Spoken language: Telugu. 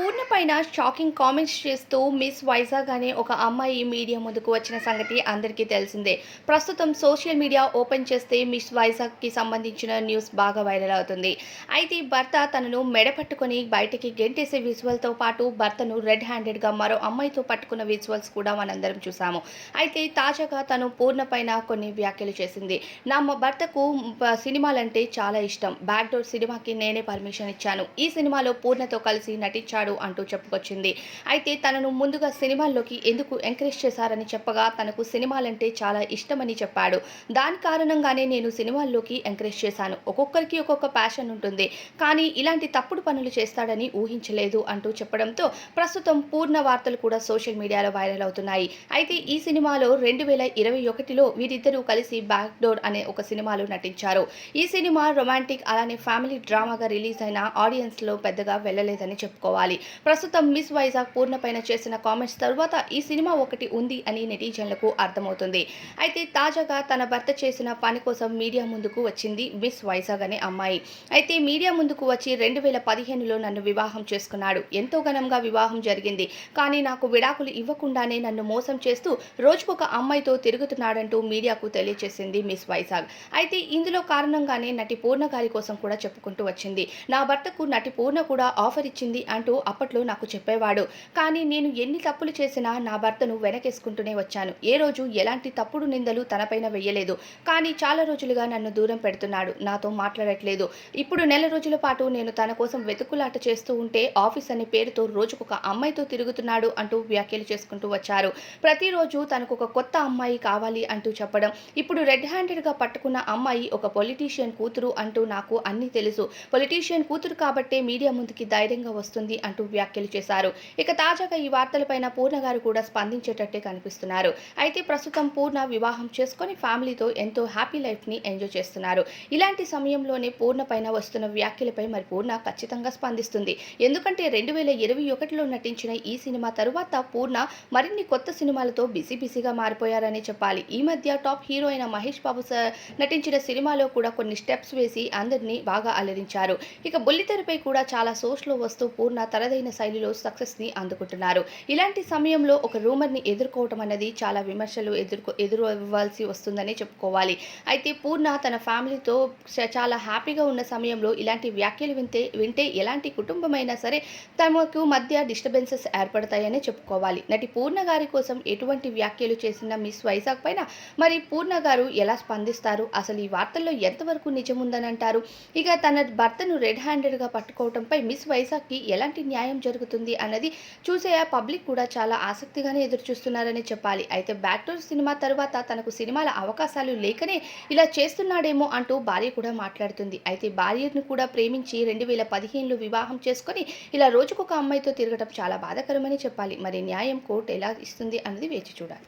పూర్ణ పైన షాకింగ్ కామెంట్స్ చేస్తూ మిస్ వైజాగ్ అనే ఒక అమ్మాయి మీడియా ముందుకు వచ్చిన సంగతి అందరికీ తెలిసిందే. ప్రస్తుతం సోషల్ మీడియా ఓపెన్ చేస్తే మిస్ వైజాగ్కి సంబంధించిన న్యూస్ బాగా వైరల్ అవుతుంది. అయితే భర్త తనను మెడ పట్టుకొని బయటికి గెంటేసే విజువల్తో పాటు భర్తను రెడ్ హ్యాండెడ్గా మరో అమ్మాయితో పట్టుకున్న విజువల్స్ కూడా మనందరం చూసాము. అయితే తాజాగా తను పూర్ణ పైన కొన్ని వ్యాఖ్యలు చేసింది. నా భర్తకు సినిమాలంటే చాలా ఇష్టం. బ్యాక్ డోర్ సినిమాకి నేనే పర్మిషన్ ఇచ్చాను. ఈ సినిమాలో పూర్ణతో కలిసి నటించాడు అంటూ చెప్పుకొచ్చింది. అయితే తనను ముందుగా సినిమాల్లోకి ఎందుకు ఎంకరేజ్ చేశారని చెప్పగా తనకు సినిమాలంటే చాలా ఇష్టమని చెప్పాడు. దాని కారణంగానే నేను సినిమాల్లోకి ఎంకరేజ్ చేశాను. ఒక్కొక్కరికి ఒక్కొక్క ప్యాషన్ ఉంటుంది, కానీ ఇలాంటి తప్పుడు పనులు చేస్తాడని ఊహించలేదు అంటూ చెప్పడంతో ప్రస్తుతం పూర్ణ వార్తలు కూడా సోషల్ మీడియాలో వైరల్ అవుతున్నాయి. అయితే ఈ సినిమాలో 2021లో వీరిద్దరూ కలిసి బ్యాక్ డోర్ అనే ఒక సినిమాలో నటించారు. ఈ సినిమా రొమాంటిక్ అలానే ఫ్యామిలీ డ్రామాగా రిలీజ్ అయిన ఆడియన్స్లో పెద్దగా వెళ్ళలేదని చెప్పుకోవాలి. ప్రస్తుతం మిస్ వైజాగ్ పూర్ణ పైన చేసిన కామెంట్స్ తరువాత ఈ సినిమా ఒకటి ఉంది అని నెటిజన్లకు అర్థమవుతుంది. అయితే తాజాగా తన భర్త చేసిన పని కోసం మీడియా ముందుకు వచ్చింది మిస్ వైజాగ్ అనే అమ్మాయి. అయితే మీడియా ముందుకు వచ్చి 2015లో నన్ను వివాహం చేసుకున్నాడు. ఎంతో ఘనంగా వివాహం జరిగింది. కానీ నాకు విడాకులు ఇవ్వకుండానే నన్ను మోసం చేస్తూ రోజుకొక అమ్మాయితో తిరుగుతున్నాడంటూ మీడియాకు తెలియజేసింది మిస్ వైజాగ్. అయితే ఇందులో కారణంగానే నటి పూర్ణ గారి కోసం కూడా చెప్పుకుంటూ వచ్చింది. నా భర్తకు నటి పూర్ణ కూడా ఆఫర్ ఇచ్చింది అంటూ అప్పట్లో నాకు చెప్పేవాడు. కానీ నేను ఎన్ని తప్పులు చేసినా నా భర్తను వెనకేసుకుంటూనే వచ్చాను. ఏ రోజు ఎలాంటి తప్పుడు నిందలు తనపైన వెయ్యలేదు. కానీ చాలా రోజులుగా నన్ను దూరం పెడుతున్నాడు. నాతో మాట్లాడట్లేదు. ఇప్పుడు నెల రోజుల పాటు నేను తన కోసం వెతుకులాట చేస్తూ ఉంటే ఆఫీస్ అనే పేరుతో రోజుకొక అమ్మాయితో తిరుగుతున్నాడు అంటూ వ్యాఖ్యలు చేసుకుంటూ వచ్చారు. ప్రతిరోజు తనకు ఒక కొత్త అమ్మాయి కావాలి అంటూ చెప్పడం, ఇప్పుడు రెడ్ హ్యాండెడ్గా పట్టుకున్న అమ్మాయి ఒక పొలిటీషియన్ కూతురు అంటూ నాకు అన్నీ తెలుసు. పొలిటీషియన్ కూతురు కాబట్టే మీడియా ముందుకి ధైర్యంగా వస్తుంది అంటూ వ్యాఖ్యలు చేశారు. ఇక తాజాగా ఈ వార్తలపైన పూర్ణ గారు కూడా స్పందించేటట్టే కనిపిస్తున్నారు. అయితే ప్రస్తుతం పూర్ణ వివాహం చేసుకొని ఫ్యామిలీతో ఎంతో హ్యాపీ లైఫ్ని ఎంజాయ్ చేస్తున్నారు. ఇలాంటి సమయంలోనే పూర్ణ పైన వస్తున్న వ్యాఖ్యలపై మరి పూర్ణ ఖచ్చితంగా స్పందిస్తుంది. ఎందుకంటే 2021లో నటించిన ఈ సినిమా తరువాత పూర్ణ మరిన్ని కొత్త సినిమాలతో బిజీగా మారిపోయారని చెప్పాలి. ఈ మధ్య టాప్ హీరో అయిన మహేష్ బాబు నటించిన సినిమాలో కూడా కొన్ని స్టెప్స్ వేసి అందరినీ బాగా అలరించారు. ఇక బుల్లితెరపై కూడా చాలా షోస్లో వస్తూ పూర్ణ తనదైన శైలిలో సక్సెస్ని అందుకుంటున్నారు. ఇలాంటి సమయంలో ఒక రూమర్ని ఎదుర్కోవటం అనేది చాలా విమర్శలు ఎదురవ్వాల్సి వస్తుందని చెప్పుకోవాలి. అయితే పూర్ణ తన ఫ్యామిలీతో చాలా హ్యాపీగా ఉన్న సమయంలో ఇలాంటి వ్యాఖ్యలు వింటే ఎలాంటి కుటుంబమైనా సరే తమకు మధ్య డిస్టర్బెన్సెస్ ఏర్పడతాయని చెప్పుకోవాలి. నటి పూర్ణ గారి కోసం ఎటువంటి వ్యాఖ్యలు చేసిన మిస్ వైజాగ్ పైన మరి పూర్ణ గారు ఎలా స్పందిస్తారు? అసలు ఈ వార్తల్లో ఎంతవరకు నిజముందని అంటారు? ఇక తన భర్తను రెడ్ హ్యాండెడ్గా పట్టుకోవడంపై మిస్ వైజాగ్కి ఎలాంటి న్యాయం జరుగుతుంది అన్నది చూసే పబ్లిక్ కూడా చాలా ఆసక్తిగానే ఎదురుచూస్తున్నారని చెప్పాలి. అయితే బ్యాక్ డోర్ సినిమా తరువాత తనకు సినిమాల అవకాశాలు లేకనే ఇలా చేస్తున్నాడేమో అంటూ భార్య కూడా మాట్లాడుతుంది. అయితే భార్యను కూడా ప్రేమించి 2015లో వివాహం చేసుకొని ఇలా రోజుకొక అమ్మాయితో తిరగడం చాలా బాధాకరమని చెప్పాలి. మరి న్యాయం కోర్టు ఎలా ఇస్తుంది అన్నది వేచి చూడాలి.